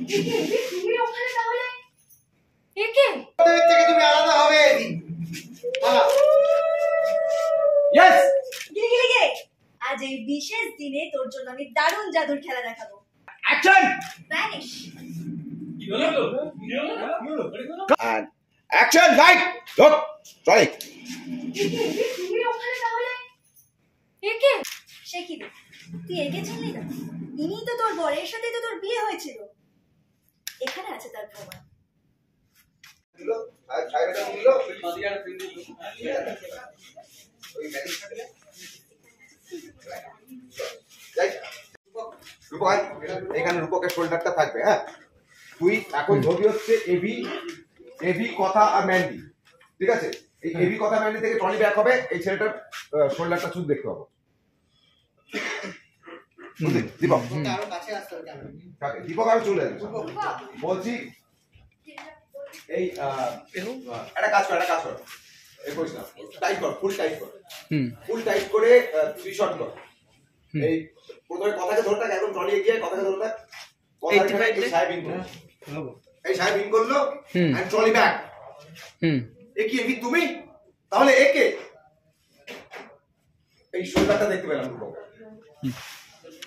তুমি ওখানে তাহলে একে থেকে তুমি আলাদা হবে ইয়েস গিয়ে আজ এই বিশেষ দিনে তোর জন্য আমি দারুণ জাদুর খেলা দেখাবো। Action vanish. and action light look sorry তুমি ওখানে তাহলে একে সে কি তুই একে চিনলি না? ইনি তো তোর বরের সাথে তো তোর বিয়ে হয়েছিল। এখানে আছে তার প্রমাণ। এখানে রূপকের শোল্ডারটা থাকবে। হ্যাঁ, তুই এখন ধরবি হচ্ছে এবি এবি কথা আর ম্যান্ডি, ঠিক আছে? এই এবি কথা ম্যান্ডি থেকে ট্রলি ব্যাক হবে, এই ছেলেটার শোল্ডারটা শুধু দেখতে পাবো। দীপক দীপক আমি চলে যাচ্ছি বলছি। এই একটা কাজ কর এই করিস না, টাইট কর, ফুল টাইট কর, ফুল টাইট করে 3 শট কর। এই প্রথমে কথাকে ধরে থাক, একদম ট্রলি এগিয়ে কথাকে ধরে থাক। এই সাহেব ইন করলো, এই সাহেব ইন করলো এন্ড ট্রলি ব্যাক। এ কি এবি তুমি? তাহলে একে এই শোল্ডারটা দেখতে পেলাম।